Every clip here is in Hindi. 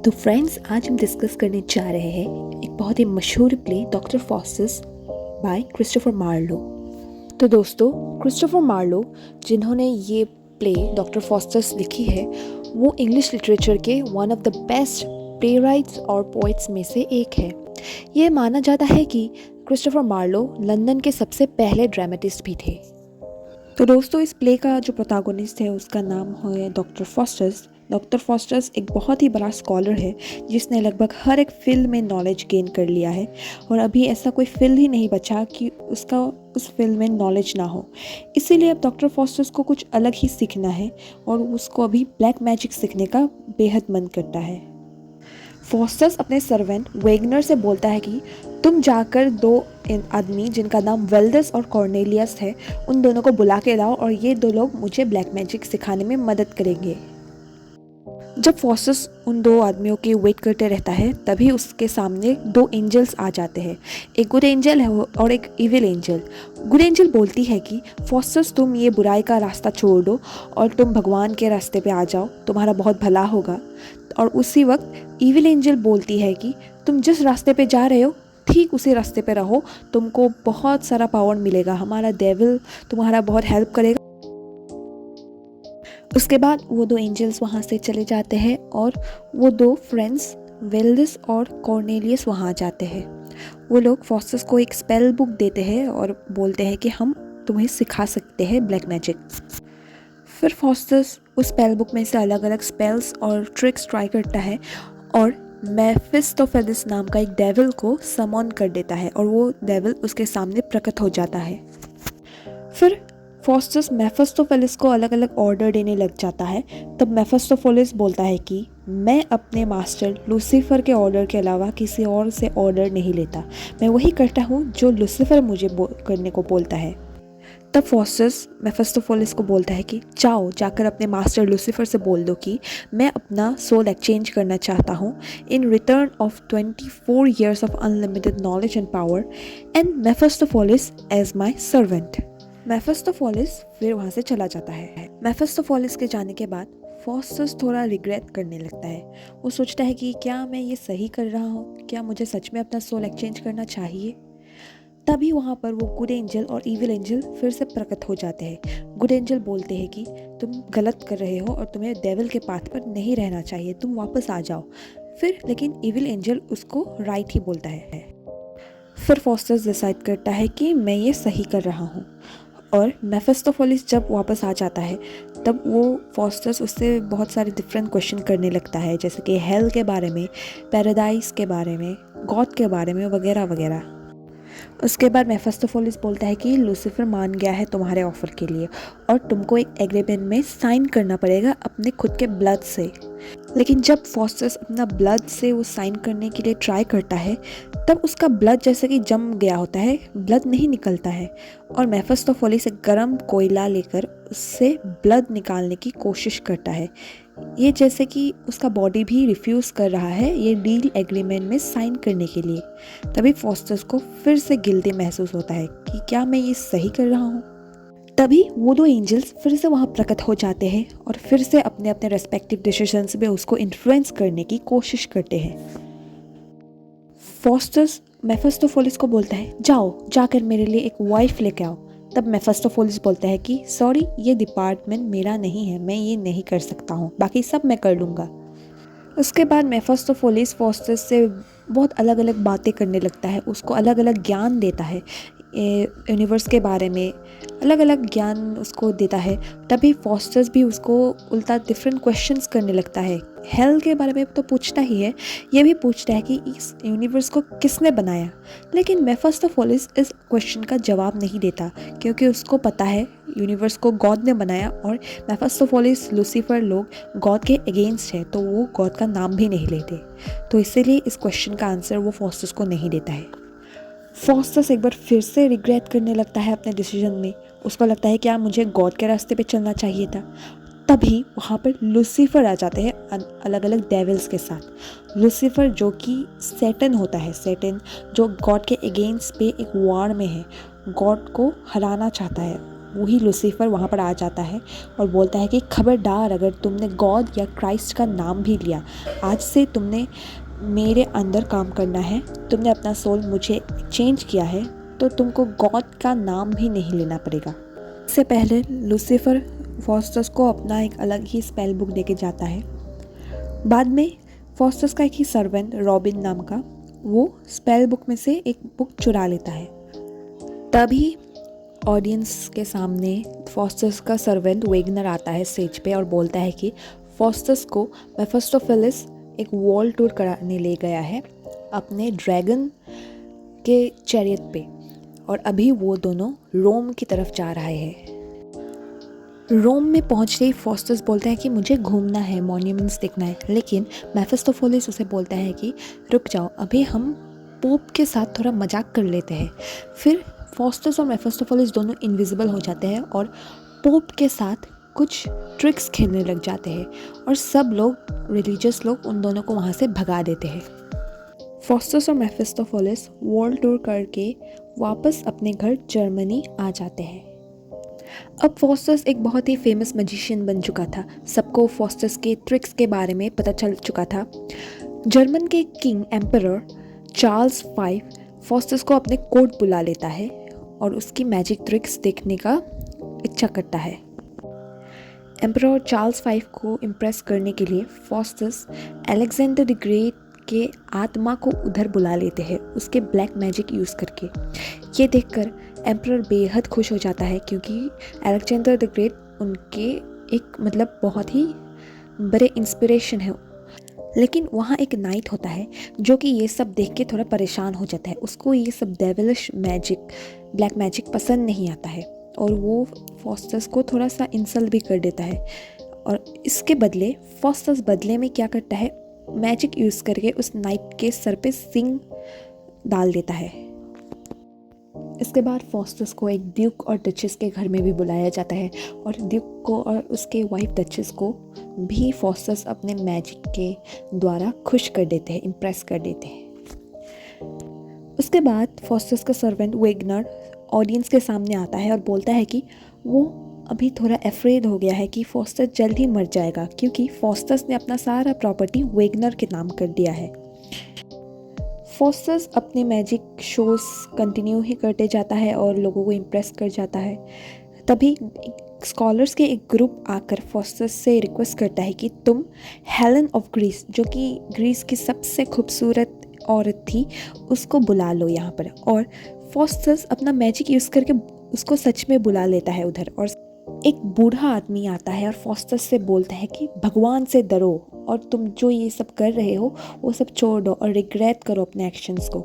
तो फ्रेंड्स, आज हम डिस्कस करने जा रहे हैं एक बहुत ही मशहूर play doctor Faustus by Christopher Marlowe. तो दोस्तों, क्रिस्टोफर मार्लो जिन्होंने ये प्ले डॉक्टर फॉस्टस लिखी है, वो इंग्लिश लिटरेचर के one of the best play rights और पोइट्स में से एक है। ये माना जाता है कि क्रिस्टोफर मार्लो लंदन के सबसे पहले ड्रामेटिस्ट भी थे। तो दोस्तों, इस प्ले का जो प्रोटैगनिस्ट है उसका नाम है डॉक्टर फॉस्टस। डॉक्टर फॉस्टस एक बहुत ही बड़ा स्कॉलर है जिसने लगभग हर एक फील्ड में नॉलेज गेन कर लिया है और अभी ऐसा कोई फील्ड ही नहीं बचा कि उसका उस फील्ड में नॉलेज ना हो। इसीलिए अब डॉक्टर फॉस्टस को कुछ अलग ही सीखना है और उसको अभी ब्लैक मैजिक सीखने का बेहद मन करता है। फॉस्टस अपने सर्वेंट वेगनर से बोलता है कि तुम जाकर दो आदमी जिनका नाम वेल्डस और कॉर्नेलियस है, उन दोनों को बुला के लाओ और ये दो लोग मुझे ब्लैक मैजिक सिखाने में मदद करेंगे। जब फॉस्टस उन दो आदमियों के वेट करते रहता है, तभी उसके सामने दो एंजल्स आ जाते हैं। एक गुड एंजल है और एक इविल एंजल। गुड एंजल बोलती है कि फॉस्टस, तुम ये बुराई का रास्ता छोड़ दो और तुम भगवान के रास्ते पे आ जाओ, तुम्हारा बहुत भला होगा। और उसी वक्त इविल एंजल बोलती है कि तुम जिस रास्ते पे जा रहे हो ठीक उसी रास्ते पे रहो, तुमको बहुत सारा पावर मिलेगा, हमारा डेविल तुम्हारा बहुत हेल्प करेगा। उसके बाद वो दो एंजल्स वहाँ से चले जाते हैं और वो दो फ्रेंड्स वेल्डस और कॉर्नेलियस वहाँ आ जाते हैं। वो लोग फॉस्टस को एक स्पेल बुक देते हैं और बोलते हैं कि हम तुम्हें सिखा सकते हैं ब्लैक मैजिक। फिर फॉस्टस उस स्पेल बुक में से अलग अलग स्पेल्स और ट्रिक्स ट्राई करता है और मेफिस्टोफेलिस नाम का एक डेविल को समन कर देता है और वो डेविल उसके सामने प्रकट हो जाता है। फिर फॉस्टस मेफिस्टोफेलिस को अलग अलग ऑर्डर देने लग जाता है। तब मेफिस्टोफेलिस बोलता है कि मैं अपने मास्टर लूसीफर के ऑर्डर के अलावा किसी और से ऑर्डर नहीं लेता, मैं वही करता हूँ जो लूसीफर मुझे करने को बोलता है। तब फॉस्टस मेफिस्टोफेलिस को बोलता है कि जाकर अपने मास्टर लूसीफर से बोल दो कि मैं अपना सोल एक्सचेंज करना चाहता हूँ in return of 24 years of unlimited knowledge and power and Mephistopheles as my servant. Mephistopheles फिर वहाँ से चला जाता है। मेफिस्टोफेलिस के जाने के बाद फॉस्टस थोड़ा रिग्रेट करने लगता है। वो सोचता है कि क्या मैं ये सही कर रहा हूँ, क्या मुझे सच में अपना सोल एक्सचेंज करना चाहिए। तभी वहाँ पर वो गुड एंजल और इविल एंजल फिर से प्रकट हो जाते हैं। गुड एंजल बोलते हैं कि तुम गलत कर रहे हो और तुम्हें डेविल के पाथ पर नहीं रहना चाहिए, तुम वापस आ जाओ। फिर लेकिन इविल एंजल उसको राइट ही बोलता है। फिर फॉस्टस डिसाइड करता है कि मैं ये सही कर रहा हूँ और मेफिस्टोफेलिस जब वापस आ जाता है तब वो फॉस्टस उससे बहुत सारे डिफरेंट क्वेश्चन करने लगता है, जैसे कि हेल के बारे में, पैराडाइज के बारे में, गॉड के बारे में वगैरह वगैरह। उसके बाद मेफिस्टोफेलिस बोलता है कि लूसीफर मान गया है तुम्हारे ऑफर के लिए और तुमको एक एग्रीमेंट में साइन करना पड़ेगा अपने खुद के ब्लड से। लेकिन जब फॉस्टस अपना ब्लड से वो साइन करने के लिए ट्राई करता है तब उसका ब्लड जैसे कि जम गया होता है, ब्लड नहीं निकलता है और मेफिस्टोफेलिस एक गर्म कोयला लेकर उससे ब्लड निकालने की कोशिश करता है। ये जैसे कि उसका बॉडी भी रिफ्यूज़ कर रहा है ये डील एग्रीमेंट में साइन करने के लिए। तभी फॉस्टस को फिर से गिल्टी महसूस होता है कि क्या मैं ये सही कर रहा हूँ। तभी वो दो एंजल्स फिर से वहाँ प्रकट हो जाते हैं और फिर से अपने अपने रेस्पेक्टिव डिसीजंस में उसको इन्फ्लुएंस करने की कोशिश करते हैं। फॉस्टस मेफिस्टोफेलिस को बोलता है जाकर मेरे लिए एक वाइफ लेके आओ। तब मेफिस्टोफेलिस बोलता है कि सॉरी, ये डिपार्टमेंट मेरा नहीं है, मैं ये नहीं कर सकता हूँ, बाकी सब मैं कर लूँगा। उसके बाद मेफिस्टोफेलिस फॉस्टस से बहुत अलग अलग बातें करने लगता है, उसको अलग अलग ज्ञान देता है, यूनिवर्स के बारे में अलग अलग ज्ञान उसको देता है। तभी फॉस्टस भी उसको उल्टा डिफरेंट क्वेश्चंस करने लगता है। हेल के बारे में तो पूछता ही है, ये भी पूछता है कि इस यूनिवर्स को किसने बनाया। लेकिन मेफिस्टोफेलिस इस क्वेश्चन का जवाब नहीं देता क्योंकि उसको पता है यूनिवर्स को गॉड ने बनाया और मेफिस्टोफेलिस लूसीफर लोग गॉड के अगेंस्ट है, तो वो गॉड का नाम भी नहीं लेते। तो इसीलिए इस क्वेश्चन का आंसर वो फॉस्टस को नहीं देता है। फॉस्टस एक बार फिर से रिग्रेट करने लगता है अपने डिसीजन में। उसको लगता है क्या मुझे गॉड के रास्ते पे चलना चाहिए था। तभी वहाँ पर लूसीफर आ जाते हैं अलग अलग डेविल्स के साथ। लूसीफर जो कि सैटन होता है, सैटन जो गॉड के अगेंस्ट पे एक वार में है, गॉड को हराना चाहता है। वही लूसीफर वहाँ पर आ जाता है और बोलता है कि खबरदार, अगर तुमने गॉड या क्राइस्ट का नाम भी लिया, आज से तुमने मेरे अंदर काम करना है, तुमने अपना सोल मुझे चेंज किया है, तो तुमको गॉड का नाम भी नहीं लेना पड़ेगा। इससे पहले लूसीफर फॉस्टस को अपना एक अलग ही स्पेल बुक देके जाता है। बाद में फॉस्टस का एक ही सर्वेंट रॉबिन नाम का, वो स्पेल बुक में से एक बुक चुरा लेता है। तभी ऑडियंस के सामने फॉस्टस का सर्वेंट वेगनर आता है स्टेज पे और बोलता है कि फॉस्टस को मेफिस्टोफेलिस एक वर्ल्ड टूर कराने ले गया है अपने ड्रैगन के चैरियट पे, और अभी वो दोनों रोम की तरफ जा रहे हैं। रोम में पहुंचते ही फॉस्टस बोलता है कि मुझे घूमना है, मॉन्यूमेंट्स देखना है, लेकिन मेफिस्टोफेलिस उसे बोलता है कि रुक जाओ, अभी हम पोप के साथ थोड़ा मजाक कर लेते हैं। फिर फॉस्टस और मेफिस्टोफेलिस दोनों इनविजिबल हो जाते हैं और पोप के साथ कुछ ट्रिक्स खेलने लग जाते हैं और सब लोग, रिलीजियस लोग, उन दोनों को वहाँ से भगा देते हैं। फॉस्टस और मेफिस्टोफेलिस वर्ल्ड टूर करके वापस अपने घर जर्मनी आ जाते हैं। अब फॉस्टस एक बहुत ही फेमस मैजिशियन बन चुका था, सबको फॉस्टस के ट्रिक्स के बारे में पता चल चुका था। जर्मन के king emperor Charles V Faustus को अपने कोर्ट बुला लेता है और उसकी मैजिक ट्रिक्स देखने का इच्छा करता है। एम्परर चार्ल्स V को इम्प्रेस करने के लिए फॉस्टस अलेक्जेंडर द ग्रेट के आत्मा को उधर बुला लेते हैं उसके ब्लैक मैजिक यूज़ करके। ये देखकर एम्परर बेहद खुश हो जाता है क्योंकि अलेक्जेंडर द ग्रेट उनके एक बहुत ही बड़े इंस्पिरेशन है। लेकिन वहाँ एक नाइट होता है जो कि ये सब देख के थोड़ा परेशान हो जाता है। उसको ये सब डेविलिश मैजिक, ब्लैक मैजिक पसंद नहीं आता है और वो फॉस्टस को थोड़ा सा इंसल्ट भी कर देता है। और इसके बदले फॉस्टस बदले में क्या करता है, मैजिक यूज़ करके उस नाइट के सर पे सिंग डाल देता है। इसके बाद फॉस्टस को एक ड्यूक और डचेस के घर में भी बुलाया जाता है और ड्यूक को और उसके वाइफ डचेस को भी फॉस्टस अपने मैजिक के द्वारा खुश कर देते हैं, इम्प्रेस कर देते हैं। उसके बाद फॉस्टस का सर्वेंट वेगनर ऑडियंस के सामने आता है और बोलता है कि वो अभी थोड़ा अफ्रेड हो गया है कि फॉस्टस जल्द ही मर जाएगा क्योंकि फॉस्टस ने अपना सारा प्रॉपर्टी वेगनर के नाम कर दिया है। फॉस्टस अपने मैजिक शोज कंटिन्यू ही करते जाता है और लोगों को इम्प्रेस कर जाता है। तभी स्कॉलर्स के एक ग्रुप आकर फॉस्टस से रिक्वेस्ट करता है कि तुम हेलेन ऑफ ग्रीस, जो कि ग्रीस की सबसे खूबसूरत औरत थी, उसको बुला लो यहाँ पर। और फॉस्टस अपना मैजिक यूज़ करके उसको सच में बुला लेता है उधर। और एक बूढ़ा आदमी आता है और फॉस्टस से बोलता है कि भगवान से डरो और तुम जो ये सब कर रहे हो वो सब छोड़ दो और रिग्रेट करो अपने एक्शंस को।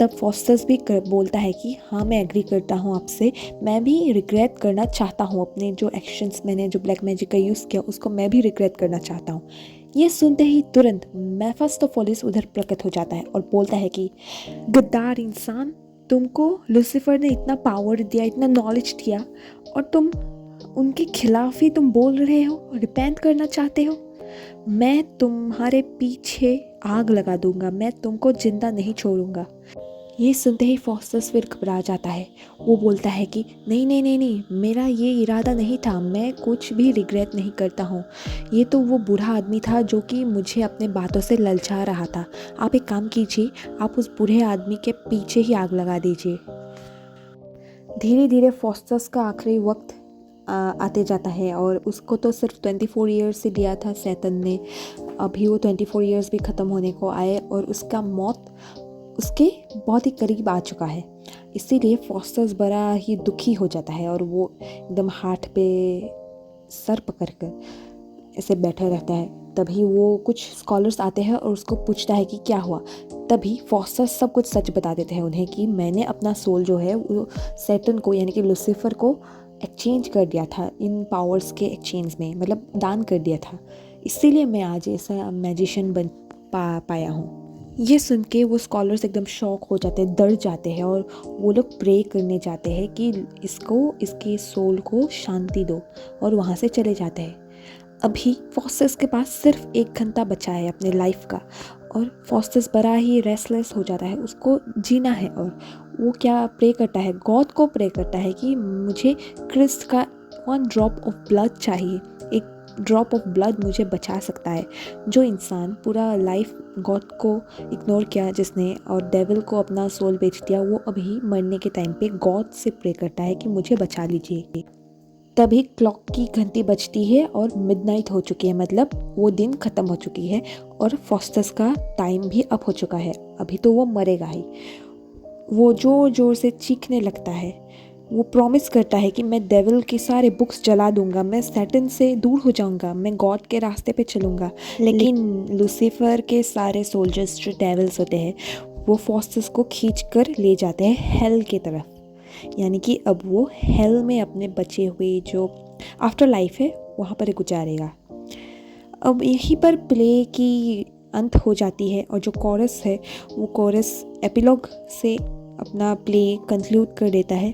तब फॉस्टस भी बोलता है कि हाँ, मैं एग्री करता हूँ आपसे, मैं भी रिग्रेट करना चाहता हूँ अपने जो एक्शंस, मैंने जो ब्लैक मैजिक का यूज़ किया उसको मैं भी रिग्रेट करना चाहता हूँ। ये सुनते ही तुरंत मेफिस्टोफेलिस उधर प्रकट हो जाता है और बोलता है कि गद्दार इंसान, तुमको लूसीफर ने इतना पावर दिया, इतना नॉलेज दिया और तुम उनके खिलाफ ही तुम बोल रहे हो, रिपेंट करना चाहते हो। मैं तुम्हारे पीछे आग लगा दूंगा, मैं तुमको जिंदा नहीं छोड़ूंगा। ये सुनते ही फॉस्टस फिर घबरा जाता है। वो बोलता है कि नहीं नहीं नहीं नहीं, मेरा ये इरादा नहीं था, मैं कुछ भी रिग्रेट नहीं करता हूँ। ये तो वो बूढ़ा आदमी था जो कि मुझे अपने बातों से ललचा रहा था। आप एक काम कीजिए, आप उस बूढ़े आदमी के पीछे ही आग लगा दीजिए। धीरे धीरे फॉस्टस का आखिरी वक्त आते जाता है और उसको तो सिर्फ 24 ईयर्स ही दिया था शैतान ने। अभी वो 24 ईयर्स भी ख़त्म होने को आए और उसका मौत उसके बहुत ही करीब आ चुका है। इसीलिए फॉस्टस बड़ा ही दुखी हो जाता है और वो एकदम हाथ पे सर पकड़कर ऐसे बैठा रहता है। तभी वो कुछ स्कॉलर्स आते हैं और उसको पूछता है कि क्या हुआ। तभी फॉस्टस सब कुछ सच बता देते हैं उन्हें कि मैंने अपना सोल जो है वो शैतान को, यानी कि लूसीफर को एक्सचेंज कर दिया था इन पावर्स के एक्सचेंज में, दान कर दिया था। इसीलिए मैं आज ऐसा मैजिशियन बन पाया हूँ। ये सुन के वो स्कॉलर्स एकदम शॉक हो जाते हैं, डर जाते हैं और वो लोग प्रे करने जाते हैं कि इसके सोल को शांति दो और वहाँ से चले जाते हैं। अभी फॉस्टस के पास सिर्फ 1 घंटा बचा है अपने लाइफ का और फॉस्टस बड़ा ही रेस्टलेस हो जाता है, उसको जीना है और वो क्या प्रे करता है, गॉड को प्रे करता है कि मुझे क्रिस्ट का 1 ड्रॉप ऑफ ब्लड चाहिए, एक ड्रॉप ऑफ ब्लड मुझे बचा सकता है। जो इंसान पूरा लाइफ गॉड को इग्नोर किया जिसने और डेविल को अपना सोल बेच दिया, वो अभी मरने के टाइम पे गॉड से प्रे करता है कि मुझे बचा लीजिए। तभी क्लॉक की घंटी बजती है और मिडनाइट हो चुकी है, मतलब वो दिन ख़त्म हो चुकी है और फॉस्टस का टाइम भी अप हो चुका है। अभी तो वो मरेगा ही। वो ज़ोर ज़ोर से चीखने लगता है। वो प्रॉमिस करता है कि मैं डेविल के सारे बुक्स जला दूंगा, मैं सैटन से दूर हो जाऊंगा, मैं गॉड के रास्ते पे चलूंगा। लेकिन लूसीफर के सारे सोल्जर्स जो डेविल्स होते हैं वो फॉस्टस को खींच कर ले जाते हैं हेल की तरफ। यानी कि अब वो हेल में अपने बचे हुए जो आफ्टर लाइफ है वहाँ पर गुजारेगा। अब यहीं पर प्ले की अंत हो जाती है और जो कोरस है वो कोरस एपिलॉग से अपना प्ले कंक्लूड कर देता है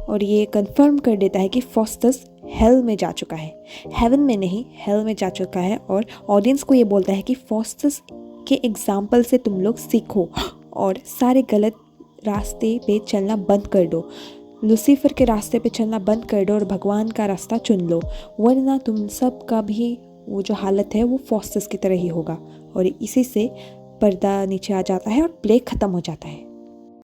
और ये कंफर्म कर देता है कि फॉस्टस हेल में जा चुका है, हेवन में नहीं हेल में जा चुका है। और ऑडियंस को ये बोलता है कि फॉस्टस के एग्जाम्पल से तुम लोग सीखो और सारे गलत रास्ते पे चलना बंद कर दो, लूसीफर के रास्ते पे चलना बंद कर दो और भगवान का रास्ता चुन लो, वरना तुम सब का भी वो जो हालत है वो फॉस्टस की तरह ही होगा। और इसी से पर्दा नीचे आ जाता है और प्ले ख़त्म हो जाता है।